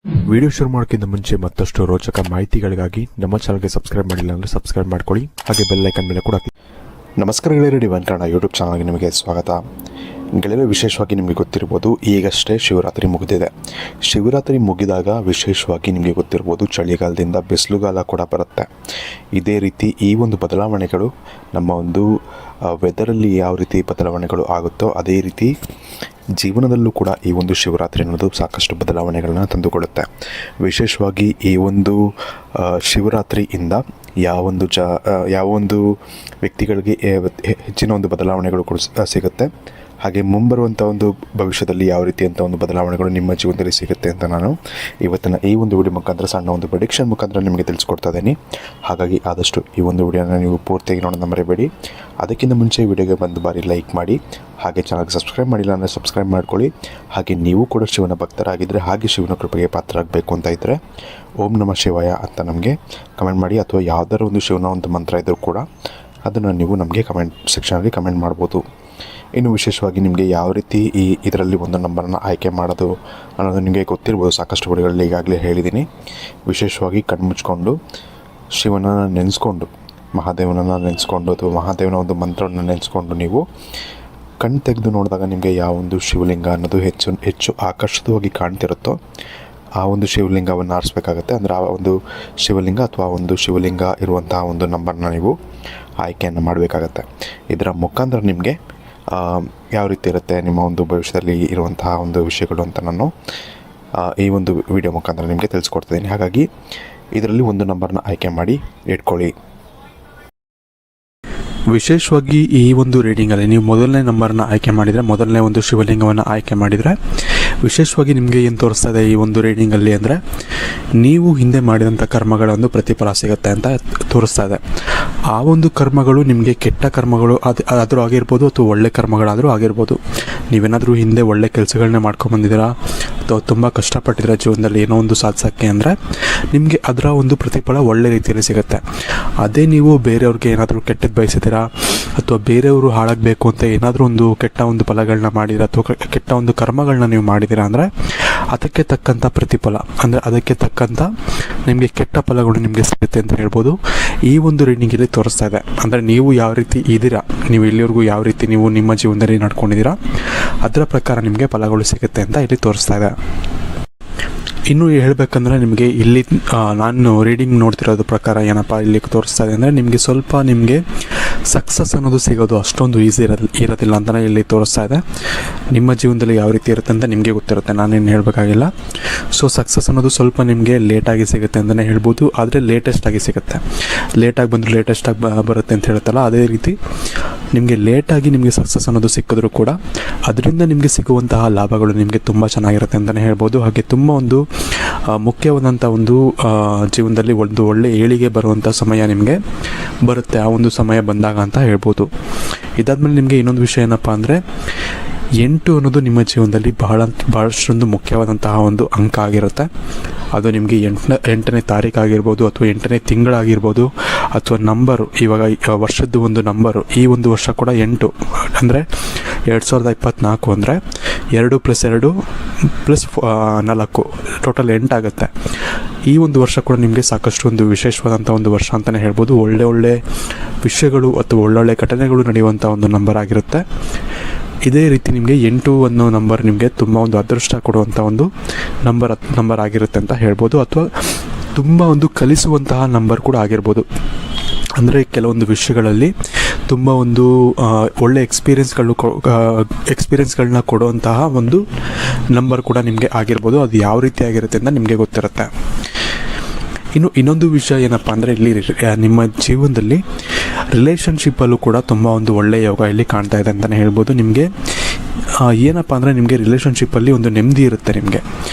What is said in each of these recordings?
Video ಶುರು ಮಾಡೋಕ್ಕಿಂತ ಮುಂಚೆ ಮತ್ತಷ್ಟು ರೋಚಕ ಮಾಹಿತಿಗಳಿಗಾಗಿ ನಮ್ಮ ಚಾನಲ್ಗೆ ಸಬ್ಸ್ಕ್ರೈಬ್ ಮಾಡಿಲ್ಲ ಅಂದರೆ ಸಬ್ಸ್ಕ್ರೈಬ್ ಮಾಡ್ಕೊಳ್ಳಿ, ಹಾಗೆ ಬೆಲ್ ಐಕನ್ ಮೇಲೆ ಕೂಡ ನಮಸ್ಕಾರ ಗೆಳೆಯರು, ಡಿವೈನ್ ಕನ್ನಡ ಯೂಟ್ಯೂಬ್ ಚಾನಲ್ಗೆ ನಿಮಗೆ ಸ್ವಾಗತ. ಗೆಳೆಯರು, ವಿಶೇಷವಾಗಿ ನಿಮಗೆ ಗೊತ್ತಿರ್ಬೋದು, ಈಗಷ್ಟೇ ಶಿವರಾತ್ರಿ ಮುಗಿದಿದೆ. ಶಿವರಾತ್ರಿ ಮುಗಿದಾಗ ವಿಶೇಷವಾಗಿ ನಿಮಗೆ ಗೊತ್ತಿರ್ಬೋದು, ಚಳಿಗಾಲದಿಂದ ಬಿಸಿಲುಗಾಲ ಕೂಡ ಬರುತ್ತೆ. ಇದೇ ರೀತಿ ಈ ಒಂದು ಬದಲಾವಣೆಗಳು ನಮ್ಮ ಒಂದು ವೆದರಲ್ಲಿ ಯಾವ ರೀತಿ ಬದಲಾವಣೆಗಳು ಆಗುತ್ತೋ ಅದೇ ರೀತಿ ಜೀವನದಲ್ಲೂ ಕೂಡ ಈ ಒಂದು ಶಿವರಾತ್ರಿ ಅನ್ನೋದು ಸಾಕಷ್ಟು ಬದಲಾವಣೆಗಳನ್ನ ತಂದುಕೊಡುತ್ತೆ. ವಿಶೇಷವಾಗಿ ಈ ಒಂದು ಶಿವರಾತ್ರಿಯಿಂದ ಯಾವೊಂದು ವ್ಯಕ್ತಿಗಳಿಗೆ ಹೆಚ್ಚಿನ ಒಂದು ಬದಲಾವಣೆಗಳು ಕೂಡ ಸಿಗುತ್ತೆ, ಹಾಗೆ ಮುಂಬರುವಂಥ ಒಂದು ಭವಿಷ್ಯದಲ್ಲಿ ಯಾವ ರೀತಿಯಂಥ ಒಂದು ಬದಲಾವಣೆಗಳು ನಿಮ್ಮ ಜೀವನದಲ್ಲಿ ಸಿಗುತ್ತೆ ಅಂತ ನಾನು ಇವತ್ತಿನ ಈ ಒಂದು ವಿಡಿಯೋ ಮುಖಾಂತರ ಸಣ್ಣ ಒಂದು ಪ್ರೆಡಿಕ್ಷನ್ ಮುಖಾಂತರ ನಿಮಗೆ ತಿಳಿಸ್ಕೊಡ್ತಾ ಇದ್ದೀನಿ. ಹಾಗಾಗಿ ಆದಷ್ಟು ಈ ಒಂದು ವಿಡಿಯೋನ ನೀವು ಪೂರ್ತಿಯಾಗಿ ನೋಡೋಣ ಮರಿಬೇಡಿ. ಅದಕ್ಕಿಂತ ಮುಂಚೆ ವಿಡಿಯೋಗೆ ಬಂದು ಬಾರಿ ಲೈಕ್ ಮಾಡಿ, ಹಾಗೆ ಚಾನಲ್ಗೆ ಸಬ್ಸ್ಕ್ರೈಬ್ ಮಾಡಿಲ್ಲ ಅಂದರೆ ಸಬ್ಸ್ಕ್ರೈಬ್ ಮಾಡ್ಕೊಳ್ಳಿ. ಹಾಗೆ ನೀವು ಕೂಡ ಶಿವನ ಭಕ್ತರಾಗಿದ್ದರೆ, ಹಾಗೆ ಶಿವನ ಕೃಪೆಗೆ ಪಾತ್ರರಾಗಬೇಕು ಅಂತ ಇದ್ದರೆ ಓಂ ನಮಃ ಶಿವಾಯ ಅಂತ ನಮಗೆ ಕಮೆಂಟ್ ಮಾಡಿ, ಅಥವಾ ಯಾವುದಾರ ಒಂದು ಶಿವನ ಒಂದು ಮಂತ್ರ ಇದ್ದರೂ ಕೂಡ ಅದನ್ನು ನೀವು ನಮಗೆ ಕಮೆಂಟ್ ಸೆಕ್ಷನಲ್ಲಿ ಕಮೆಂಟ್ ಮಾಡ್ಬೋದು. ಇನ್ನು ವಿಶೇಷವಾಗಿ ನಿಮಗೆ ಯಾವ ರೀತಿ ಇದರಲ್ಲಿ ಒಂದು ನಂಬರನ್ನು ಆಯ್ಕೆ ಮಾಡೋದು ಅನ್ನೋದು ನಿಮಗೆ ಗೊತ್ತಿರ್ಬೋದು, ಸಾಕಷ್ಟು ವಿಡಿಯೋಗಳಲ್ಲಿ ಈಗಾಗಲೇ ಹೇಳಿದ್ದೀನಿ. ವಿಶೇಷವಾಗಿ ಕಣ್ಮುಚ್ಕೊಂಡು ಶಿವನ ನೆನೆಸ್ಕೊಂಡು, ಮಹಾದೇವನನ್ನು ನೆನೆಸ್ಕೊಂಡು ಅಥವಾ ಮಹಾದೇವನ ಒಂದು ಮಂತ್ರವನ್ನು ನೆನೆಸ್ಕೊಂಡು ನೀವು ಕಣ್ಣು ತೆಗೆದು ನೋಡಿದಾಗ ನಿಮಗೆ ಯಾವ ಒಂದು ಶಿವಲಿಂಗ ಅನ್ನೋದು ಹೆಚ್ಚು ಆಕರ್ಷಿತವಾಗಿ ಕಾಣ್ತಿರುತ್ತೋ ಆ ಒಂದು ಶಿವಲಿಂಗವನ್ನು ಆರಿಸ್ಬೇಕಾಗತ್ತೆ. ಅಂದರೆ ಆ ಒಂದು ಶಿವಲಿಂಗ ಅಥವಾ ಒಂದು ಶಿವಲಿಂಗ ಇರುವಂತಹ ಒಂದು ನಂಬರ್ನ ನೀವು ಆಯ್ಕೆಯನ್ನು ಮಾಡಬೇಕಾಗತ್ತೆ. ಇದರ ಮುಖಾಂತರ ನಿಮಗೆ ಯಾವ ರೀತಿ ಇರುತ್ತೆ ನಿಮ್ಮ ಒಂದು ಭವಿಷ್ಯದಲ್ಲಿ ಇರುವಂತಹ ಒಂದು ವಿಷಯಗಳು ಅಂತ ನಾನು ಈ ಒಂದು ವಿಡಿಯೋ ಮುಖಾಂತರ ನಿಮಗೆ ತಿಳಿಸ್ಕೊಡ್ತಿದ್ದೀನಿ. ಹಾಗಾಗಿ ಇದರಲ್ಲಿ ಒಂದು ನಂಬರ್ನ ಆಯ್ಕೆ ಮಾಡಿ ಇಟ್ಕೊಳ್ಳಿ. ವಿಶೇಷವಾಗಿ ಈ ಒಂದು ರೀಡಿಂಗಲ್ಲಿ ನೀವು ಮೊದಲನೇ ನಂಬರ್ನ ಆಯ್ಕೆ ಮಾಡಿದರೆ, ಮೊದಲನೇ ಒಂದು ಶಿವಲಿಂಗವನ್ನು ಆಯ್ಕೆ ಮಾಡಿದರೆ, ವಿಶೇಷವಾಗಿ ನಿಮಗೆ ಏನು ತೋರಿಸ್ತಾ ಇದೆ ಈ ಒಂದು ರೀಡಿಂಗಲ್ಲಿ ಅಂದರೆ, ನೀವು ಹಿಂದೆ ಮಾಡಿದಂಥ ಕರ್ಮಗಳ ಒಂದು ಪ್ರತಿಫಲ ಸಿಗುತ್ತೆ ಅಂತ ತೋರಿಸ್ತಾ ಇದೆ. ಆ ಒಂದು ಕರ್ಮಗಳು ನಿಮಗೆ ಕೆಟ್ಟ ಕರ್ಮಗಳು ಆದರೂ ಆಗಿರ್ಬೋದು ಅಥವಾ ಒಳ್ಳೆ ಕರ್ಮಗಳಾದರೂ ಆಗಿರ್ಬೋದು. ನೀವೇನಾದರೂ ಹಿಂದೆ ಒಳ್ಳೆ ಕೆಲಸಗಳನ್ನೇ ಮಾಡ್ಕೊಂಬಂದಿದ್ದೀರಾ ಅಥವಾ ತುಂಬ ಕಷ್ಟಪಟ್ಟಿದ್ದೀರಾ ಜೀವನದಲ್ಲಿ ಏನೋ ಒಂದು ಸಾಧಿಸೋಕ್ಕೆ ಅಂದರೆ, ನಿಮಗೆ ಅದರ ಒಂದು ಪ್ರತಿಫಲ ಒಳ್ಳೆ ರೀತಿಯಲ್ಲಿ ಸಿಗುತ್ತೆ. ಅದೇ ನೀವು ಬೇರೆಯವ್ರಿಗೆ ಏನಾದರೂ ಕೆಟ್ಟದ್ದು ಬಯಸಿದ್ದೀರಾ ಅಥವಾ ಬೇರೆಯವರು ಹಾಳಾಗಬೇಕು ಅಂತ ಏನಾದರೂ ಒಂದು ಕೆಟ್ಟ ಒಂದು ಫಲಗಳನ್ನ ಮಾಡಿದ್ದೀರಾ ಅಥವಾ ಕೆಟ್ಟ ಒಂದು ಕರ್ಮಗಳನ್ನ ನೀವು ಮಾಡಿದ್ದೀರಾ ಅಂದರೆ, ಅದಕ್ಕೆ ತಕ್ಕಂಥ ಪ್ರತಿಫಲ ಅಂದರೆ ಅದಕ್ಕೆ ತಕ್ಕಂಥ ನಿಮಗೆ ಕೆಟ್ಟ ಫಲಗಳು ನಿಮಗೆ ಸಿಗುತ್ತೆ ಅಂತ ಹೇಳ್ಬೋದು. ಈ ಒಂದು ರೀಡಿಂಗಲ್ಲಿ ತೋರಿಸ್ತಾ ಇದೆ. ಅಂದರೆ ನೀವು ಯಾವ ರೀತಿ ಇದ್ದೀರಾ, ನೀವು ಇಲ್ಲಿವರೆಗೂ ಯಾವ ರೀತಿ ನೀವು ನಿಮ್ಮ ಜೀವನದಲ್ಲಿ ನಡ್ಕೊಂಡಿದ್ದೀರಾ ಅದರ ಪ್ರಕಾರ ನಿಮಗೆ ಫಲಗಳು ಸಿಗುತ್ತೆ ಅಂತ ಇಲ್ಲಿ ತೋರಿಸ್ತಾ ಇದೆ. ಇನ್ನು ಹೇಳಬೇಕಂದ್ರೆ ನಿಮಗೆ ಇಲ್ಲಿ ನಾನು ರೀಡಿಂಗ್ ನೋಡ್ತಿರೋದು ಪ್ರಕಾರ ಏನಪ್ಪ ಇಲ್ಲಿ ತೋರಿಸ್ತಾ ಇದೆ ಅಂದರೆ, ನಿಮಗೆ ಸಕ್ಸಸ್ ಅನ್ನೋದು ಸಿಗೋದು ಅಷ್ಟೊಂದು ಈಸಿ ಇರೋದಿಲ್ಲ ಅಂತಲೇ ಇಲ್ಲಿ ತೋರಿಸ್ತಾ ಇದೆ. ನಿಮ್ಮ ಜೀವನದಲ್ಲಿ ಯಾವ ರೀತಿ ಇರುತ್ತೆ ಅಂತ ನಿಮಗೆ ಗೊತ್ತಿರುತ್ತೆ, ನಾನೇನು ಹೇಳಬೇಕಾಗಿಲ್ಲ. ಸೊ ಸಕ್ಸಸ್ ಅನ್ನೋದು ಸ್ವಲ್ಪ ನಿಮಗೆ ಲೇಟಾಗಿ ಸಿಗುತ್ತೆ ಅಂತಲೇ ಹೇಳ್ಬೋದು, ಆದರೆ ಲೇಟೆಸ್ಟಾಗಿ ಸಿಗುತ್ತೆ. ಲೇಟಾಗಿ ಬಂದರೂ ಲೇಟೆಸ್ಟಾಗಿ ಬರುತ್ತೆ ಅಂತ ಹೇಳುತ್ತಲ್ಲ, ಅದೇ ರೀತಿ ನಿಮಗೆ ಲೇಟಾಗಿ ನಿಮಗೆ ಸಕ್ಸಸ್ ಅನ್ನೋದು ಸಿಕ್ಕಿದ್ರೂ ಕೂಡ ಅದರಿಂದ ನಿಮಗೆ ಸಿಗುವಂತಹ ಲಾಭಗಳು ನಿಮಗೆ ತುಂಬ ಚೆನ್ನಾಗಿರುತ್ತೆ ಅಂತಲೇ ಹೇಳ್ಬೋದು. ಹಾಗೆ ತುಂಬ ಒಂದು ಮುಖ್ಯವಾದಂಥ ಒಂದು ಜೀವನದಲ್ಲಿ ಒಂದು ಒಳ್ಳೆ ಏಳಿಗೆ ಬರುವಂಥ ಸಮಯ ನಿಮಗೆ ಬರುತ್ತೆ, ಆ ಒಂದು ಸಮಯ ಬಂದಾಗ ಅಂತ ಹೇಳ್ಬೋದು. ಇದಾದಮೇಲೆ ನಿಮಗೆ ಇನ್ನೊಂದು ವಿಷಯ ಏನಪ್ಪ ಅಂದರೆ, 8 ಅನ್ನೋದು ನಿಮ್ಮ ಜೀವನದಲ್ಲಿ ಬಹಳಷ್ಟೊಂದು ಮುಖ್ಯವಾದಂತಹ ಒಂದು ಅಂಕ ಆಗಿರುತ್ತೆ. ಅದು ನಿಮಗೆ 8ನೇ ತಾರೀಕು ಆಗಿರ್ಬೋದು ಅಥವಾ 8ನೇ ತಿಂಗಳಾಗಿರ್ಬೋದು ಅಥವಾ ನಂಬರು, ಇವಾಗ ವರ್ಷದ್ದು ಒಂದು ನಂಬರು, ಈ ಒಂದು ವರ್ಷ ಕೂಡ 8 ಅಂದರೆ 2024 ಅಂದರೆ 2 + 2 + 4 ಟೋಟಲ್ 8 ಆಗುತ್ತೆ. ಈ ಒಂದು ವರ್ಷ ಕೂಡ ನಿಮಗೆ ಸಾಕಷ್ಟು ಒಂದು ವಿಶೇಷವಾದಂಥ ಒಂದು ವರ್ಷ ಅಂತಲೇ ಹೇಳ್ಬೋದು. ಒಳ್ಳೆ ವಿಷಯಗಳು ಅಥವಾ ಒಳ್ಳೊಳ್ಳೆ ಘಟನೆಗಳು ನಡೆಯುವಂಥ ಒಂದು ನಂಬರ್ ಆಗಿರುತ್ತೆ. ಇದೇ ರೀತಿ ನಿಮಗೆ 8 ಅನ್ನೋ ನಂಬರ್ ನಿಮಗೆ ತುಂಬ ಒಂದು ಅದೃಷ್ಟ ಕೊಡುವಂಥ ಒಂದು ನಂಬರ್ ಆಗಿರುತ್ತೆ ಅಂತ ಹೇಳ್ಬೋದು, ಅಥವಾ ತುಂಬ ಒಂದು ಕಲಿಸುವಂತಹ ನಂಬರ್ ಕೂಡ ಆಗಿರ್ಬೋದು. ಅಂದರೆ ಕೆಲವೊಂದು ವಿಷಯಗಳಲ್ಲಿ ತುಂಬ ಒಂದು ಒಳ್ಳೆ ಎಕ್ಸ್ಪೀರಿಯೆನ್ಸ್ಗಳನ್ನ ಕೊಡುವಂತಹ ಒಂದು ನಂಬರ್ ಕೂಡ ನಿಮಗೆ ಆಗಿರ್ಬೋದು. ಅದು ಯಾವ ರೀತಿ ಆಗಿರುತ್ತೆ ಅಂತ ನಿಮಗೆ ಗೊತ್ತಿರುತ್ತೆ. ಇನ್ನು ಇನ್ನೊಂದು ವಿಷಯ ಏನಪ್ಪ ಅಂದರೆ, ಇಲ್ಲಿ ನಿಮ್ಮ ಜೀವನದಲ್ಲಿ ರಿಲೇಷನ್ಶಿಪ್ಪಲ್ಲೂ ಕೂಡ ತುಂಬ ಒಂದು ಒಳ್ಳೆಯ ಯೋಗ ಇಲ್ಲಿ ಕಾಣ್ತಾ ಇದೆ ಅಂತಲೇ ಹೇಳ್ಬೋದು. ನಿಮಗೆ ಏನಪ್ಪ ಅಂದರೆ, ನಿಮಗೆ ರಿಲೇಷನ್ಶಿಪ್ಪಲ್ಲಿ ಒಂದು ನೆಮ್ಮದಿ ಇರುತ್ತೆ ನಿಮಗೆ.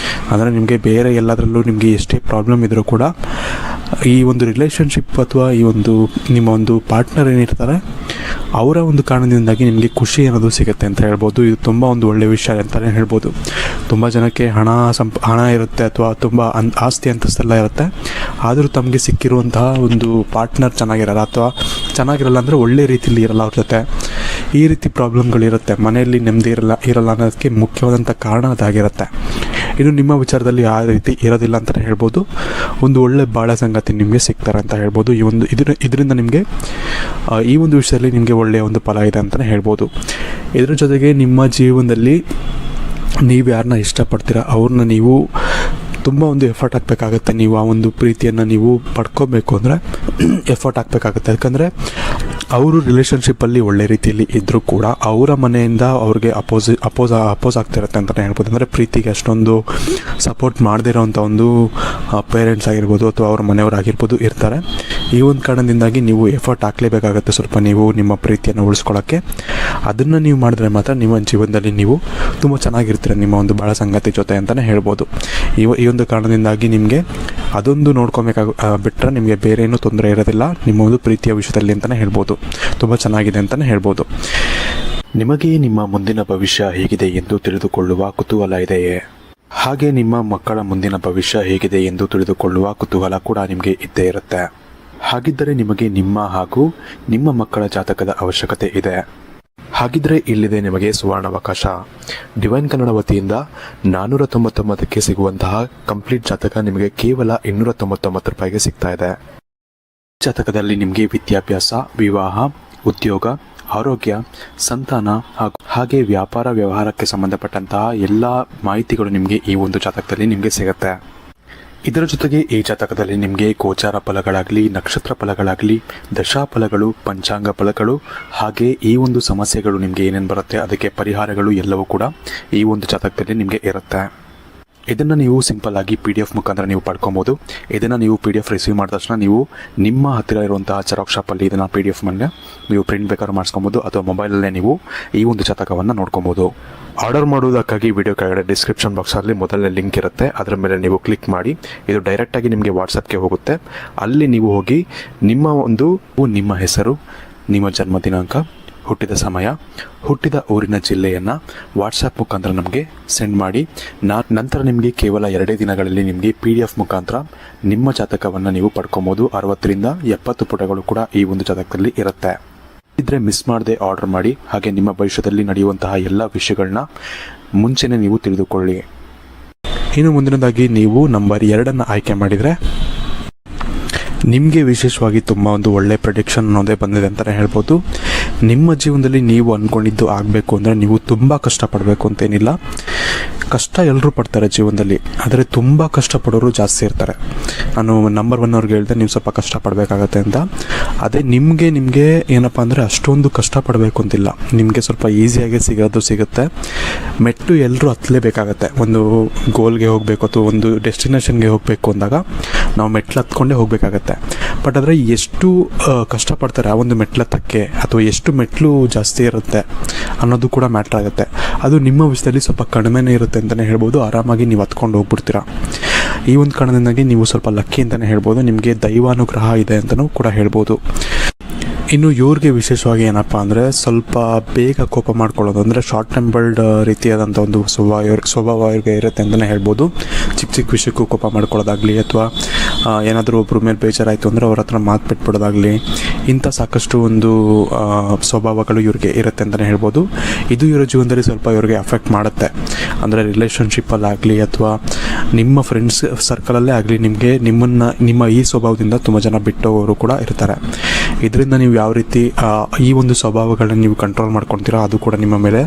ಅಂದರೆ ನಿಮಗೆ ಬೇರೆ ಎಲ್ಲದರಲ್ಲೂ ನಿಮಗೆ ಎಷ್ಟೇ ಪ್ರಾಬ್ಲಮ್ ಇದ್ದರೂ ಕೂಡ ಈ ಒಂದು ರಿಲೇಷನ್ಶಿಪ್ ಅಥವಾ ಈ ಒಂದು ನಿಮ್ಮ ಒಂದು ಪಾರ್ಟ್ನರ್ ಏನಿರ್ತಾರೆ ಅವರ ಒಂದು ಕಾರಣದಿಂದಾಗಿ ನಿಮಗೆ ಖುಷಿ ಅನ್ನೋದು ಸಿಗುತ್ತೆ ಅಂತ ಹೇಳ್ಬೋದು. ಇದು ತುಂಬ ಒಂದು ಒಳ್ಳೆಯ ವಿಷಯ ಅಂತಲೇ ಹೇಳ್ಬೋದು. ತುಂಬ ಜನಕ್ಕೆ ಹಣ ಇರುತ್ತೆ ಅಥವಾ ತುಂಬ ಆಸ್ತಿ ಅಂತಸ್ತೆಲ್ಲ ಇರುತ್ತೆ, ಆದರೂ ತಮಗೆ ಸಿಕ್ಕಿರುವಂತಹ ಒಂದು ಪಾರ್ಟ್ನರ್ ಚೆನ್ನಾಗಿರಲ್ಲ ಅಂದರೆ ಒಳ್ಳೆ ರೀತಿಯಲ್ಲಿ ಇರಲ್ಲ ಅವ್ರ ಜೊತೆ. ಈ ರೀತಿ ಪ್ರಾಬ್ಲಮ್ಗಳಿರುತ್ತೆ, ಮನೆಯಲ್ಲಿ ನೆಮ್ಮದಿ ಇರಲ್ಲ ಅನ್ನೋದಕ್ಕೆ ಮುಖ್ಯವಾದಂಥ ಕಾರಣ ಅದಾಗಿರುತ್ತೆ. ಇನ್ನು ನಿಮ್ಮ ವಿಚಾರದಲ್ಲಿ ಆ ರೀತಿ ಇರೋದಿಲ್ಲ ಅಂತಲೇ ಹೇಳ್ಬೋದು. ಒಂದು ಒಳ್ಳೆ ಬಾಳ ಸಂಗಾತಿ ನಿಮಗೆ ಸಿಗ್ತಾರೆ ಅಂತ ಹೇಳ್ಬೋದು. ಇದರಿಂದ ನಿಮಗೆ ಈ ಒಂದು ವಿಷಯದಲ್ಲಿ ನಿಮಗೆ ಒಳ್ಳೆಯ ಒಂದು ಫಲ ಇದೆ ಅಂತಲೇ ಹೇಳ್ಬೋದು. ಇದರ ಜೊತೆಗೆ ನಿಮ್ಮ ಜೀವನದಲ್ಲಿ ನೀವು ಯಾರನ್ನ ಇಷ್ಟಪಡ್ತೀರಾ ಅವ್ರನ್ನ ನೀವು ತುಂಬ ಒಂದು ಎಫರ್ಟ್ ಹಾಕಬೇಕಾಗತ್ತೆ. ನೀವು ಆ ಒಂದು ಪ್ರೀತಿಯನ್ನು ನೀವು ಪಡ್ಕೋಬೇಕು ಅಂದರೆ ಎಫರ್ಟ್ ಹಾಕಬೇಕಾಗತ್ತೆ. ಯಾಕಂದರೆ ಅವರು ರಿಲೇಷನ್ಶಿಪ್ಪಲ್ಲಿ ಒಳ್ಳೆ ರೀತಿಯಲ್ಲಿ ಇದ್ದರೂ ಕೂಡ ಅವರ ಮನೆಯಿಂದ ಅವ್ರಿಗೆ ಅಪೋಸ್ ಆಗ್ತಿರುತ್ತೆ ಅಂತಲೇ ಹೇಳ್ಬೋದು. ಅಂದರೆ ಪ್ರೀತಿಗೆ ಅಷ್ಟೊಂದು ಸಪೋರ್ಟ್ ಮಾಡದೇ ಇರೋವಂಥ ಒಂದು ಪೇರೆಂಟ್ಸ್ ಆಗಿರ್ಬೋದು ಅಥವಾ ಅವ್ರ ಮನೆಯವರಾಗಿರ್ಬೋದು ಇರ್ತಾರೆ. ಈ ಒಂದು ಕಾರಣದಿಂದಾಗಿ ನೀವು ಎಫರ್ಟ್ ಹಾಕಲೇಬೇಕಾಗತ್ತೆ ಸ್ವಲ್ಪ ನೀವು ನಿಮ್ಮ ಪ್ರೀತಿಯನ್ನು ಉಳಿಸ್ಕೊಳ್ಳೋಕ್ಕೆ. ಅದನ್ನು ನೀವು ಮಾಡಿದ್ರೆ ಮಾತ್ರ ನಿಮ್ಮ ಜೀವನದಲ್ಲಿ ನೀವು ತುಂಬ ಚೆನ್ನಾಗಿರ್ತೀರ ನಿಮ್ಮ ಒಂದು ಬಾಳ ಸಂಗಾತಿ ಜೊತೆ ಅಂತಲೇ ಹೇಳ್ಬೋದು. ಈ ಒಂದು ಕಾರಣದಿಂದಾಗಿ ನಿಮಗೆ ಅದೊಂದು ಬಿಟ್ಟರೆ ನಿಮಗೆ ಬೇರೆ ಏನೂ ತೊಂದರೆ ಇರೋದಿಲ್ಲ ನಿಮ್ಮ ಒಂದು ಪ್ರೀತಿಯ ವಿಷಯದಲ್ಲಿ ಅಂತಲೇ ಹೇಳ್ಬೋದು. ತುಂಬ ಚೆನ್ನಾಗಿದೆ ಅಂತಲೇ ಹೇಳ್ಬೋದು. ನಿಮಗೆ ನಿಮ್ಮ ಮುಂದಿನ ಭವಿಷ್ಯ ಹೇಗಿದೆ ಎಂದು ತಿಳಿದುಕೊಳ್ಳುವ ಕುತೂಹಲ ಇದೆಯೇ? ಹಾಗೆ ನಿಮ್ಮ ಮಕ್ಕಳ ಮುಂದಿನ ಭವಿಷ್ಯ ಹೇಗಿದೆ ಎಂದು ತಿಳಿದುಕೊಳ್ಳುವ ಕುತೂಹಲ ಕೂಡ ನಿಮಗೆ ಇದ್ದೇ ಇರುತ್ತೆ. ಹಾಗಿದ್ದರೆ ನಿಮಗೆ ನಿಮ್ಮ ಹಾಗೂ ನಿಮ್ಮ ಮಕ್ಕಳ ಜಾತಕದ ಅವಶ್ಯಕತೆ ಇದೆ. ಹಾಗಿದ್ರೆ ಇಲ್ಲಿದೆ ನಿಮಗೆ ಸುವರ್ಣಾವಕಾಶ. ಡಿವೈನ್ ಕನ್ನಡ ವತಿಯಿಂದ 499ಕ್ಕೆ ಸಿಗುವಂತಹ ಕಂಪ್ಲೀಟ್ ಜಾತಕ ನಿಮಗೆ ಕೇವಲ 299 ರೂಪಾಯಿಗೆ ಸಿಗ್ತಾ ಇದೆ. ಜಾತಕದಲ್ಲಿ ನಿಮಗೆ ವಿದ್ಯಾಭ್ಯಾಸ, ವಿವಾಹ, ಉದ್ಯೋಗ, ಆರೋಗ್ಯ, ಸಂತಾನ ಹಾಗೆ ವ್ಯಾಪಾರ ವ್ಯವಹಾರಕ್ಕೆ ಸಂಬಂಧಪಟ್ಟಂತಹ ಎಲ್ಲ ಮಾಹಿತಿಗಳು ನಿಮಗೆ ಈ ಒಂದು ಜಾತಕದಲ್ಲಿ ನಿಮಗೆ ಸಿಗುತ್ತೆ. ಇದರ ಜೊತೆಗೆ ಈ ಜಾತಕದಲ್ಲಿ ನಿಮಗೆ ಗೋಚಾರ ಫಲಗಳಾಗಲಿ, ನಕ್ಷತ್ರ ಫಲಗಳಾಗಲಿ, ದಶಾ ಫಲಗಳು, ಪಂಚಾಂಗ ಫಲಗಳು ಹಾಗೆ ಈ ಒಂದು ಸಮಸ್ಯೆಗಳು ನಿಮಗೆ ಏನೇನು ಬರುತ್ತೆ ಅದಕ್ಕೆ ಪರಿಹಾರಗಳು ಎಲ್ಲವೂ ಕೂಡ ಈ ಒಂದು ಜಾತಕದಲ್ಲಿ ನಿಮಗೆ ಇರುತ್ತೆ. ಇದನ್ನು ನೀವು ಸಿಂಪಲ್ ಆಗಿ PDF ಮುಖಾಂತರ ನೀವು ಪಡ್ಕೊಬೋದು. ಇದನ್ನು ನೀವು PDF ರಿಸೀವ್ ಮಾಡಿದ ತಕ್ಷಣ ನೀವು ನಿಮ್ಮ ಹತ್ತಿರ ಇರುವಂತಹ ಜೆರಾಕ್ಸ್ ಶಾಪಲ್ಲಿ ಇದನ್ನು PDF ಮೇಲೆ ನೀವು ಪ್ರಿಂಟ್ ಬೇಕಾದ್ರೂ ಮಾಡಿಸ್ಕೊಬೋದು ಅಥವಾ ಮೊಬೈಲಲ್ಲೇ ನೀವು ಈ ಒಂದು ಜಾತಕವನ್ನು ನೋಡ್ಕೊಬೋದು. ಆರ್ಡರ್ ಮಾಡುವುದಕ್ಕಾಗಿ ವಿಡಿಯೋ ಕೆಳಗಡೆ ಡಿಸ್ಕ್ರಿಪ್ಷನ್ ಬಾಕ್ಸಲ್ಲಿ ಮೊದಲನೇ ಲಿಂಕ್ ಇರುತ್ತೆ, ಅದರ ಮೇಲೆ ನೀವು ಕ್ಲಿಕ್ ಮಾಡಿ ಇದು ಡೈರೆಕ್ಟಾಗಿ ನಿಮಗೆ ವಾಟ್ಸಪ್ಗೆ ಹೋಗುತ್ತೆ. ಅಲ್ಲಿ ನೀವು ಹೋಗಿ ನಿಮ್ಮ ಹೆಸರು, ನಿಮ್ಮ ಜನ್ಮ ದಿನಾಂಕ, ಹುಟ್ಟಿದ ಸಮಯ, ಹುಟ್ಟಿದ ಊರಿನ ಜಿಲ್ಲೆಯನ್ನು ವಾಟ್ಸಪ್ ಮುಖಾಂತರ ನಮಗೆ ಸೆಂಡ್ ಮಾಡಿ ನಂತರ ನಿಮಗೆ ಕೇವಲ 2 ದಿನಗಳಲ್ಲಿ ನಿಮಗೆ PDF ಮುಖಾಂತರ ನಿಮ್ಮ ಜಾತಕವನ್ನು ನೀವು ಪಡ್ಕೊಬೋದು. 60ರಿಂದ 70 ಪುಟಗಳು ಕೂಡ ಈ ಒಂದು ಜಾತಕದಲ್ಲಿ ಇರುತ್ತೆ. ಇದ್ರೆ ಮಿಸ್ ಮಾಡದೆ ಆರ್ಡರ್ ಮಾಡಿ. ಹಾಗೆ ನಿಮ್ಮ ಭವಿಷ್ಯದಲ್ಲಿ ನಡೆಯುವಂತಹ ಎಲ್ಲ ವಿಷಯಗಳನ್ನ ಮುಂಚೆನೇ ನೀವು ತಿಳಿದುಕೊಳ್ಳಿ. ಇನ್ನು ಮುಂದಿನದಾಗಿ ನೀವು ನಂಬರ್ 2 ಆಯ್ಕೆ ಮಾಡಿದರೆ ನಿಮಗೆ ವಿಶೇಷವಾಗಿ ತುಂಬ ಒಂದು ಒಳ್ಳೆ ಪ್ರೆಡಿಕ್ಷನ್ ಅನ್ನೋದೇ ಬಂದಿದೆ ಅಂತಲೇ ಹೇಳ್ಬೋದು. ನಿಮ್ಮ ಜೀವನದಲ್ಲಿ ನೀವು ಅಂದ್ಕೊಂಡಿದ್ದು ಆಗಬೇಕು ಅಂದರೆ ನೀವು ತುಂಬ ಕಷ್ಟಪಡಬೇಕು ಅಂತೇನಿಲ್ಲ. ಕಷ್ಟ ಎಲ್ಲರೂ ಪಡ್ತಾರೆ ಜೀವನದಲ್ಲಿ, ಆದರೆ ತುಂಬ ಕಷ್ಟಪಡೋರು ಜಾಸ್ತಿ ಇರ್ತಾರೆ. ನಾನು ನಂಬರ್ 1 ಅವ್ರಿಗೆ ಹೇಳಿದೆ ನೀವು ಸ್ವಲ್ಪ ಕಷ್ಟಪಡಬೇಕಾಗತ್ತೆ ಅಂತ. ಅದೇ ನಿಮಗೆ ಏನಪ್ಪ ಅಂದರೆ ಅಷ್ಟೊಂದು ಕಷ್ಟಪಡಬೇಕು ಅಂತಿಲ್ಲ, ನಿಮಗೆ ಸ್ವಲ್ಪ ಈಸಿಯಾಗಿ ಸಿಗುತ್ತೆ. ಮೆಟ್ಟು ಎಲ್ಲರೂ ಹತ್ತಲೇಬೇಕಾಗತ್ತೆ. ಒಂದು ಗೋಲ್ಗೆ ಹೋಗಬೇಕು ಅಥವಾ ಒಂದು ಡೆಸ್ಟಿನೇಷನ್ಗೆ ಹೋಗಬೇಕು ಅಂದಾಗ ನಾವು ಮೆಟ್ಲು ಹತ್ಕೊಂಡೇ ಹೋಗಬೇಕಾಗತ್ತೆ. ಬಟ್ ಆದರೆ ಎಷ್ಟು ಕಷ್ಟಪಡ್ತಾರೆ ಆ ಒಂದು ಮೆಟ್ಲತ್ತಕ್ಕೆ ಅಥವಾ ಎಷ್ಟು ಮೆಟ್ಲು ಜಾಸ್ತಿ ಇರುತ್ತೆ ಅನ್ನೋದು ಕೂಡ ಮ್ಯಾಟ್ರ್ ಆಗುತ್ತೆ. ಅದು ನಿಮ್ಮ ವಿಷಯದಲ್ಲಿ ಸ್ವಲ್ಪ ಕಡಿಮೆನೇ ಇರುತ್ತೆ ಅಂತಲೇ ಹೇಳ್ಬೋದು. ಆರಾಮಾಗಿ ನೀವು ಹತ್ಕೊಂಡು ಹೋಗ್ಬಿಡ್ತೀರಾ. ಈ ಒಂದು ಕಾರಣದಿಂದಾಗಿ ನೀವು ಸ್ವಲ್ಪ ಲಕ್ಕಿ ಅಂತಲೇ ಹೇಳ್ಬೋದು. ನಿಮಗೆ ದೈವಾನುಗ್ರಹ ಇದೆ ಅಂತಲೂ ಕೂಡ ಹೇಳ್ಬೋದು. ಇನ್ನು ಇವ್ರಿಗೆ ವಿಶೇಷವಾಗಿ ಏನಪ್ಪ ಅಂದರೆ ಸ್ವಲ್ಪ ಬೇಗ ಕೋಪ ಮಾಡ್ಕೊಳ್ಳೋದು, ಅಂದರೆ ಶಾರ್ಟ್ ಟೆಂಪರ್ಡ್ ರೀತಿಯಾದಂಥ ಒಂದು ಸ್ವಭಾವ ಇವ್ರಿಗೆ ಇರುತ್ತೆ ಅಂತಲೇ ಹೇಳ್ಬೋದು. ಚಿಕ್ಕ ವಿಷಯಕ್ಕೂ ಕೋಪ ಮಾಡ್ಕೊಳ್ಳೋದಾಗಲಿ ಅಥವಾ ಏನಾದರೂ ಒಬ್ಬರ ಮೇಲೆ ಬೇಜಾರಾಯಿತು ಅಂದರೆ ಅವ್ರ ಹತ್ರ ಮಾತು ಬಿಟ್ಬಿಡೋದಾಗಲಿ, ಇಂಥ ಸಾಕಷ್ಟು ಒಂದು ಸ್ವಭಾವಗಳು ಇವ್ರಿಗೆ ಇರುತ್ತೆ ಅಂತಲೇ ಹೇಳ್ಬೋದು. ಇದು ಇವರ ಜೀವನದಲ್ಲಿ ಸ್ವಲ್ಪ ಇವ್ರಿಗೆ ಅಫೆಕ್ಟ್ ಮಾಡುತ್ತೆ. ಅಂದರೆ ರಿಲೇಷನ್ಶಿಪ್ಪಲ್ಲಾಗಲಿ ಅಥವಾ ನಿಮ್ಮ ಫ್ರೆಂಡ್ಸ್ ಸರ್ಕಲಲ್ಲೇ ಆಗಲಿ ನಿಮ್ಮ ಈ ಸ್ವಭಾವದಿಂದ ತುಂಬ ಜನ ಬಿಟ್ಟೋರು ಕೂಡ ಇರ್ತಾರೆ. ಇದರಿಂದ ನೀವು ಯಾವ ರೀತಿ ಈ ಒಂದು ಸ್ವಭಾವಗಳನ್ನ ನೀವು ಕಂಟ್ರೋಲ್ ಮಾಡ್ಕೊಳ್ತೀರಾ ಅದು ಕೂಡ ನಿಮ್ಮ ಮೇಲೆ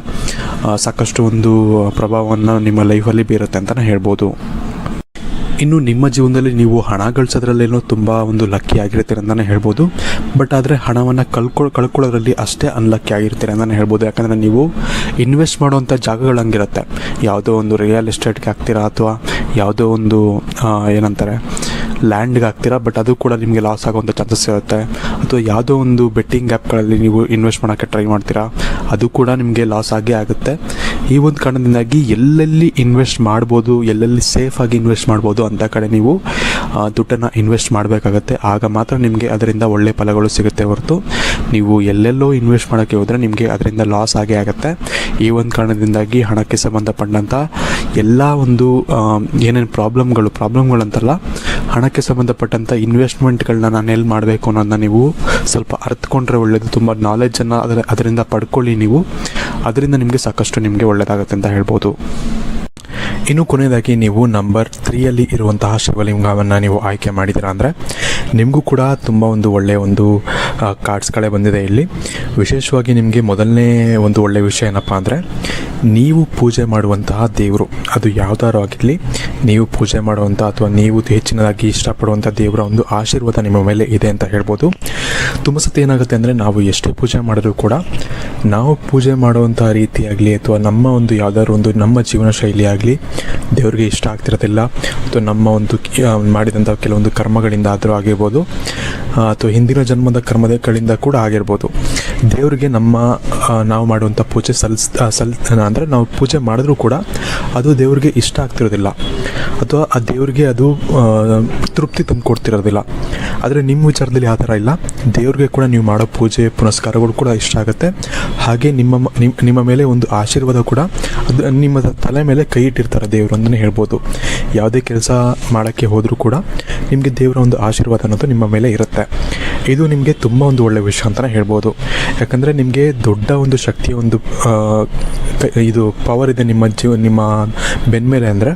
ಸಾಕಷ್ಟು ಒಂದು ಪ್ರಭಾವವನ್ನು ನಿಮ್ಮ ಲೈಫಲ್ಲಿ ಬೀರುತ್ತೆ ಅಂತಲೇ ಹೇಳ್ಬೋದು. ಇನ್ನು ನಿಮ್ಮ ಜೀವನದಲ್ಲಿ ನೀವು ಹಣ ಗಳಿಸೋದ್ರಲ್ಲೇನೋ ತುಂಬ ಒಂದು ಲಕ್ಕಿ ಆಗಿರ್ತೀರ ಅಂತಲೇ ಹೇಳ್ಬೋದು. ಬಟ್ ಆದರೆ ಹಣವನ್ನು ಕಳ್ಕೊಳ್ಳೋದ್ರಲ್ಲಿ ಅಷ್ಟೇ ಅನ್ಲಕ್ಕಿ ಆಗಿರ್ತೀರ ಅಂತಲೇ ಹೇಳ್ಬೋದು. ಯಾಕಂದರೆ ನೀವು ಇನ್ವೆಸ್ಟ್ ಮಾಡುವಂಥ ಜಾಗಗಳು ಹಂಗಿರುತ್ತೆ. ಯಾವುದೋ ಒಂದು ರಿಯಲ್ ಎಸ್ಟೇಟ್ಗೆ ಹಾಕ್ತೀರಾ ಅಥವಾ ಯಾವುದೋ ಒಂದು ಏನಂತಾರೆ ಲ್ಯಾಂಡ್ಗೆ ಹಾಕ್ತೀರಾ, ಬಟ್ ಅದು ಕೂಡ ನಿಮಗೆ ಲಾಸ್ ಆಗೋವಂಥ ಚಾನ್ಸಸ್ ಇರುತ್ತೆ. ಅಥವಾ ಯಾವುದೋ ಒಂದು ಬೆಟ್ಟಿಂಗ್ ಆ್ಯಪ್ಗಳಲ್ಲಿ ನೀವು ಇನ್ವೆಸ್ಟ್ ಮಾಡೋಕ್ಕೆ ಟ್ರೈ ಮಾಡ್ತೀರಾ, ಅದು ಕೂಡ ನಿಮಗೆ ಲಾಸ್ ಆಗೇ ಆಗುತ್ತೆ. ಈ ಒಂದು ಕಾರಣದಿಂದಾಗಿ ಎಲ್ಲೆಲ್ಲಿ ಇನ್ವೆಸ್ಟ್ ಮಾಡ್ಬೋದು, ಎಲ್ಲೆಲ್ಲಿ ಸೇಫಾಗಿ ಇನ್ವೆಸ್ಟ್ ಮಾಡ್ಬೋದು ಅಂಥ ಕಡೆ ನೀವು ದುಡ್ಡನ್ನು ಇನ್ವೆಸ್ಟ್ ಮಾಡಬೇಕಾಗತ್ತೆ. ಆಗ ಮಾತ್ರ ನಿಮಗೆ ಅದರಿಂದ ಒಳ್ಳೆ ಫಲಗಳು ಸಿಗುತ್ತೆ ಹೊರತು ನೀವು ಎಲ್ಲೆಲ್ಲೋ ಇನ್ವೆಸ್ಟ್ ಮಾಡೋಕ್ಕೆ ಹೋದರೆ ನಿಮಗೆ ಅದರಿಂದ ಲಾಸ್ ಆಗೇ ಆಗುತ್ತೆ. ಈ ಒಂದು ಕಾರಣದಿಂದಾಗಿ ಹಣಕ್ಕೆ ಸಂಬಂಧಪಟ್ಟಂಥ ಎಲ್ಲ ಒಂದು ಏನೇನು ಪ್ರಾಬ್ಲಮ್ಗಳಂತಲ್ಲ, ಹಣಕ್ಕೆ ಸಂಬಂಧಪಟ್ಟಂಥ ಇನ್ವೆಸ್ಟ್ಮೆಂಟ್ಗಳನ್ನ ನಾನು ಎಲ್ಲಿ ಮಾಡಬೇಕು ಅನ್ನೋದನ್ನ ನೀವು ಸ್ವಲ್ಪ ಅರ್ಥಕೊಂಡ್ರೆ ಒಳ್ಳೆಯದು. ತುಂಬ ನಾಲೆಜನ್ನು ಅದರಿಂದ ಪಡ್ಕೊಳ್ಳಿ ನೀವು, ಅದರಿಂದ ನಿಮಗೆ ಸಾಕಷ್ಟು ನಿಮಗೆ ಒಳ್ಳೆಯದಾಗುತ್ತೆ ಅಂತ ಹೇಳ್ಬೋದು. ಇನ್ನು ಕೊನೆಯದಾಗಿ ನೀವು ನಂಬರ್ 3 ಇರುವಂತಹ ಶಿವಲಿಂಗವನ್ನು ನೀವು ಆಯ್ಕೆ ಮಾಡಿದ್ದೀರಾ ಅಂದರೆ ನಿಮಗೂ ಕೂಡ ತುಂಬ ಒಂದು ಒಳ್ಳೆಯ ಒಂದು ಕಾರ್ಡ್ಸ್ಗಳೇ ಬಂದಿದೆ ಇಲ್ಲಿ. ವಿಶೇಷವಾಗಿ ನಿಮಗೆ ಮೊದಲನೇ ಒಂದು ಒಳ್ಳೆಯ ವಿಷಯ ಏನಪ್ಪ ಅಂದರೆ, ನೀವು ಪೂಜೆ ಮಾಡುವಂತಹ ದೇವರು ಅದು ಯಾವ್ದಾರು ಆಗಿರಲಿ, ನೀವು ಪೂಜೆ ಮಾಡುವಂಥ ಅಥವಾ ನೀವು ಹೆಚ್ಚಿನದಾಗಿ ಇಷ್ಟಪಡುವಂಥ ದೇವರ ಒಂದು ಆಶೀರ್ವಾದ ನಿಮ್ಮ ಮೇಲೆ ಇದೆ ಅಂತ ಹೇಳ್ಬೋದು. ತುಂಬ ಸತಿ ಏನಾಗುತ್ತೆ ಅಂದರೆ, ನಾವು ಎಷ್ಟೇ ಪೂಜೆ ಮಾಡಿದ್ರೂ ಕೂಡ ನಾವು ಪೂಜೆ ಮಾಡುವಂಥ ರೀತಿಯಾಗಲಿ ಅಥವಾ ನಮ್ಮ ಒಂದು ಯಾವುದಾದ್ರು ಒಂದು ನಮ್ಮ ಜೀವನ ಶೈಲಿ ಆಗಲಿ ದೇವರಿಗೆ ಇಷ್ಟ ಆಗ್ತಿರೋದಿಲ್ಲ, ಅಥವಾ ನಮ್ಮ ಒಂದು ಮಾಡಿದಂಥ ಕೆಲವೊಂದು ಕರ್ಮಗಳಿಂದ ಆದರೂ ಆಗಿರ್ಬೋದು, ಅಥವಾ ಹಿಂದಿನ ಜನ್ಮದ ಕರ್ಮಗಳಿಂದ ಕೂಡ ಆಗಿರ್ಬೋದು. ದೇವರಿಗೆ ನಾವು ಮಾಡುವಂಥ ಪೂಜೆ ಅಂದರೆ ನಾವು ಪೂಜೆ ಮಾಡಿದ್ರೂ ಕೂಡ ಅದು ದೇವರಿಗೆ ಇಷ್ಟ ಆಗ್ತಿರೋದಿಲ್ಲ, ಅಥವಾ ಆ ದೇವರಿಗೆ ಅದು ತೃಪ್ತಿ ತಂದು ಕೊಡ್ತಿರೋದಿಲ್ಲ. ಆದರೆ ನಿಮ್ಮ ವಿಚಾರದಲ್ಲಿ ಆ ಥರ ಇಲ್ಲ. ದೇವ್ರಿಗೆ ಕೂಡ ನೀವು ಮಾಡೋ ಪೂಜೆ ಪುನಸ್ಕಾರಗಳು ಕೂಡ ಇಷ್ಟ ಆಗುತ್ತೆ. ಹಾಗೆ ನಿಮ್ಮ ಮೇಲೆ ಒಂದು ಆಶೀರ್ವಾದ ಕೂಡ, ಅದು ನಿಮ್ಮ ತಲೆ ಮೇಲೆ ಕೈ ಇಟ್ಟಿರ್ತಾರೆ ದೇವರು ಅಂತಲೇ ಹೇಳ್ಬೋದು. ಯಾವುದೇ ಕೆಲಸ ಮಾಡೋಕ್ಕೆ ಹೋದರೂ ಕೂಡ ನಿಮಗೆ ದೇವರ ಒಂದು ಆಶೀರ್ವಾದ ಅನ್ನೋದು ನಿಮ್ಮ ಮೇಲೆ ಇರುತ್ತೆ. ಇದು ನಿಮಗೆ ತುಂಬ ಒಂದು ಒಳ್ಳೆಯ ವಿಷಯ ಅಂತಲೇ ಹೇಳ್ಬೋದು. ಯಾಕಂದರೆ ನಿಮಗೆ ದೊಡ್ಡ ಒಂದು ಶಕ್ತಿಯ ಒಂದು ಇದು ಪವರ್ ಇದೆ ನಿಮ್ಮ ಬೆನ್ನ ಮೇಲೆ. ಅಂದರೆ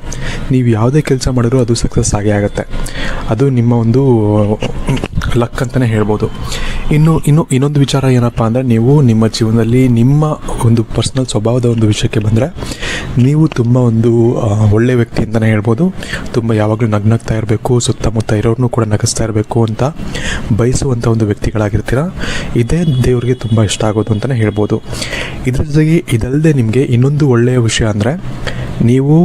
ನೀವು ಯಾವುದೇ ಕೆಲಸ ಮಾಡಿದ್ರೂ ಅದು ಸಕ್ಸಸ್ ಆಗೇ ಆಗುತ್ತೆ. ಅದು ನಿಮ್ಮ ಒಂದು ಲಕ್ ಅಂತಲೇ ಹೇಳ್ಬೋದು. ಇನ್ನೊಂದು ವಿಚಾರ ಏನಪ್ಪ ಅಂದರೆ, ನೀವು ನಿಮ್ಮ ಜೀವನದಲ್ಲಿ ನಿಮ್ಮ ಒಂದು ಪರ್ಸ್ನಲ್ ಸ್ವಭಾವದ ಒಂದು ವಿಷಯಕ್ಕೆ ಬಂದರೆ, ನೀವು ತುಂಬ ಒಂದು ಒಳ್ಳೆಯ ವ್ಯಕ್ತಿ ಅಂತಲೇ ಹೇಳ್ಬೋದು. ತುಂಬ ಯಾವಾಗಲೂ ನಗ್ನಗ್ತಾ ಇರಬೇಕು, ಸುತ್ತಮುತ್ತ ಇರೋರನ್ನೂ ಕೂಡ ನಗಿಸ್ತಾ ಇರಬೇಕು ಅಂತ ಬಯಸುವಂಥ ಒಂದು ವ್ಯಕ್ತಿಗಳಾಗಿರ್ತೀರ. ಇದೇ ದೇವರಿಗೆ ತುಂಬ ಇಷ್ಟ ಆಗೋದು ಅಂತಲೇ ಹೇಳ್ಬೋದು. ಇದ್ರ ಜೊತೆಗೆ ಇದಲ್ಲದೆ ನಿಮಗೆ ಇನ್ನೊಂದು ಒಳ್ಳೆಯ ವಿಷಯ ಅಂದರೆ, ನೀವು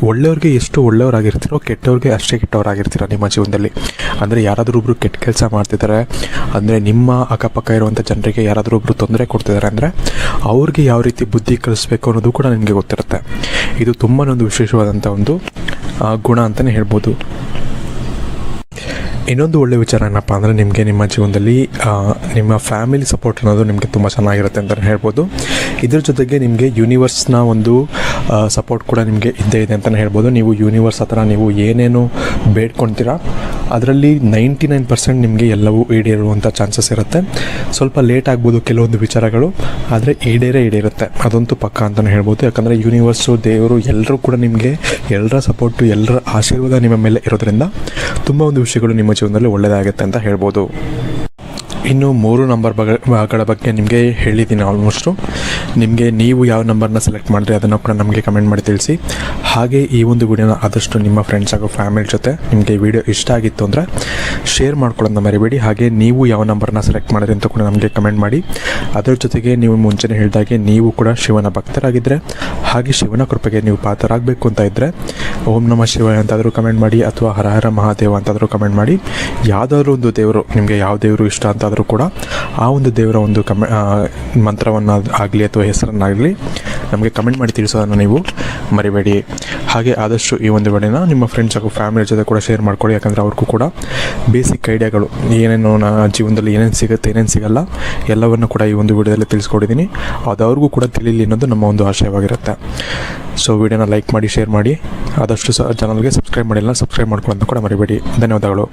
ಒಳ್ಳೆಯವ್ರಿಗೆ ಎಷ್ಟು ಒಳ್ಳೆಯವರಾಗಿರ್ತೀರೋ ಕೆಟ್ಟವ್ರಿಗೆ ಅಷ್ಟೇ ಕೆಟ್ಟವರಾಗಿರ್ತೀರ ನಿಮ್ಮ ಜೀವನದಲ್ಲಿ. ಅಂದರೆ ಯಾರಾದರೂ ಒಬ್ಬರು ಕೆಟ್ಟ ಕೆಲಸ ಮಾಡ್ತಿದ್ದಾರೆ ಅಂದರೆ, ನಿಮ್ಮ ಅಕ್ಕಪಕ್ಕ ಇರುವಂಥ ಜನರಿಗೆ ಯಾರಾದರೂ ಒಬ್ಬರು ತೊಂದರೆ ಕೊಡ್ತಿದ್ದಾರೆ ಅಂದರೆ ಅವ್ರಿಗೆ ಯಾವ ರೀತಿ ಬುದ್ಧಿ ಕಲಿಸ್ಬೇಕು ಅನ್ನೋದು ಕೂಡ ನಿಮಗೆ ಗೊತ್ತಿರುತ್ತೆ. ಇದು ತುಂಬಾ ಒಂದು ವಿಶೇಷವಾದಂಥ ಒಂದು ಗುಣ ಅಂತಲೇ ಹೇಳ್ಬೋದು. ಇನ್ನೊಂದು ಒಳ್ಳೆಯ ವಿಚಾರ ಏನಪ್ಪ ಅಂದರೆ, ನಿಮಗೆ ನಿಮ್ಮ ಜೀವನದಲ್ಲಿ ನಿಮ್ಮ ಫ್ಯಾಮಿಲಿ ಸಪೋರ್ಟ್ ಅನ್ನೋದು ನಿಮಗೆ ತುಂಬ ಚೆನ್ನಾಗಿರುತ್ತೆ ಅಂತಲೇ ಹೇಳ್ಬೋದು. ಇದ್ರ ಜೊತೆಗೆ ನಿಮಗೆ ಯೂನಿವರ್ಸ್ನ ಒಂದು ಸಪೋರ್ಟ್ ಕೂಡ ನಿಮಗೆ ಇದ್ದೇ ಇದೆ ಅಂತಲೇ ಹೇಳ್ಬೋದು. ನೀವು ಯೂನಿವರ್ಸ್ ಹತ್ರ ನೀವು ಏನೇನು ಬೇಡ್ಕೊಳ್ತೀರಾ ಅದರಲ್ಲಿ 99% ನಿಮಗೆ ಎಲ್ಲವೂ ಈಡೇರುವಂಥ ಚಾನ್ಸಸ್ ಇರುತ್ತೆ. ಸ್ವಲ್ಪ ಲೇಟ್ ಆಗ್ಬೋದು ಕೆಲವೊಂದು ವಿಚಾರಗಳು, ಆದರೆ ಈಡೇರುತ್ತೆ, ಅದಂತೂ ಪಕ್ಕ ಅಂತಲೇ ಹೇಳ್ಬೋದು. ಯಾಕಂದರೆ ಯೂನಿವರ್ಸು, ದೇವರು ಎಲ್ಲರೂ ಕೂಡ ನಿಮಗೆ ಎಲ್ಲರ ಸಪೋರ್ಟು, ಎಲ್ಲರ ಆಶೀರ್ವಾದ ನಿಮ್ಮ ಮೇಲೆ ಇರೋದ್ರಿಂದ ತುಂಬ ಒಂದು ವಿಷಯಗಳು ನಿಮ್ಮ ಜೀವನದಲ್ಲಿ ಒಳ್ಳೆಯದಾಗುತ್ತೆ ಅಂತ ಹೇಳ್ಬೋದು. ಇನ್ನು 3 ನಂಬರ್ಗಳ ಬಗ್ಗೆ ನಿಮಗೆ ಹೇಳಿದ್ದೀನಿ ಆಲ್ಮೋಸ್ಟು. ನಿಮಗೆ ನೀವು ಯಾವ ನಂಬರ್ನ ಸೆಲೆಕ್ಟ್ ಮಾಡಿದ್ರೆ ಅದನ್ನು ಕೂಡ ನಮಗೆ ಕಮೆಂಟ್ ಮಾಡಿ ತಿಳಿಸಿ. ಹಾಗೆ ಈ ಒಂದು ವಿಡಿಯೋನ ಆದಷ್ಟು ನಿಮ್ಮ ಫ್ರೆಂಡ್ಸ್ ಹಾಗೂ ಫ್ಯಾಮಿಲಿ ಜೊತೆ ನಿಮಗೆ ಈ ವಿಡಿಯೋ ಇಷ್ಟ ಆಗಿತ್ತು ಅಂದರೆ ಶೇರ್ ಮಾಡ್ಕೊಳ್ಳೋದನ್ನ ಮರಿಬೇಡಿ. ಹಾಗೆ ನೀವು ಯಾವ ನಂಬರ್ನ ಸೆಲೆಕ್ಟ್ ಮಾಡಿದ್ರೆ ಅಂತ ಕೂಡ ನಮಗೆ ಕಮೆಂಟ್ ಮಾಡಿ. ಅದರ ಜೊತೆಗೆ ನೀವು ಮುಂಚೆನೇ ಹೇಳಿದಾಗೆ ನೀವು ಕೂಡ ಶಿವನ ಭಕ್ತರಾಗಿದ್ದರೆ, ಹಾಗೆ ಶಿವನ ಕೃಪೆಗೆ ನೀವು ಪಾತ್ರರಾಗಬೇಕು ಅಂತ ಇದ್ದರೆ ಓಂ ನಮಃ ಶಿವಾಯ ಅಂತಾದರೂ ಕಮೆಂಟ್ ಮಾಡಿ, ಅಥವಾ ಹರ ಹರ ಮಹಾದೇವ ಅಂತಾದರೂ ಕಮೆಂಟ್ ಮಾಡಿ. ಯಾವುದಾದ್ರೂ ಒಂದು ದೇವರು, ನಿಮಗೆ ಯಾವ ದೇವರು ಇಷ್ಟ ಅಂತಾದರೂ ಕೂಡ ಆ ಒಂದು ದೇವರ ಒಂದು ಮಂತ್ರವನ್ನು ಆಗಲಿ ಅಥವಾ ಹೆಸರನ್ನಾಗಲಿ ನಮಗೆ ಕಮೆಂಟ್ ಮಾಡಿ ತಿಳಿಸೋದನ್ನು ನೀವು ಮರಿಬೇಡಿ. ಹಾಗೆ ಆದಷ್ಟು ಈ ಒಂದು ವಿಡಿಯೋನ ನಿಮ್ಮ ಫ್ರೆಂಡ್ಸ್ ಹಾಗೂ ಫ್ಯಾಮಿಲಿ ಜೊತೆ ಕೂಡ ಶೇರ್ ಮಾಡ್ಕೊಳ್ಳಿ. ಯಾಕಂದರೆ ಅವ್ರಿಗೂ ಕೂಡ ಬೇಸಿಕ್ ಐಡಿಯಾಗಳು, ಏನೇನು ಜೀವನದಲ್ಲಿ ಏನೇನು ಸಿಗುತ್ತೆ ಏನೇನು ಸಿಗಲ್ಲ ಎಲ್ಲವನ್ನು ಕೂಡ ಈ ಒಂದು ವಿಡಿಯೋದಲ್ಲಿ ತಿಳಿಸ್ಕೊಟ್ಟಿದ್ದೀನಿ. ಅದು ಅವ್ರಿಗೂ ಕೂಡ ತಿಳಿಲಿ ಅನ್ನೋದು ನಮ್ಮ ಒಂದು ಆಶಯವಾಗಿರುತ್ತೆ. ಸೊ ವಿಡಿಯೋನ ಲೈಕ್ ಮಾಡಿ, ಶೇರ್ ಮಾಡಿ. ಆದಷ್ಟು ಚಾನಲ್ಗೆ ಸಬ್ಸ್ಕ್ರೈಬ್ ಮಾಡಿಲ್ಲ, ಸಬ್ಸ್ಕ್ರೈಬ್ ಮಾಡ್ಕೊಳ್ಳೋದನ್ನು ಕೂಡ ಮರಿಬೇಡಿ. ಧನ್ಯವಾದಗಳು.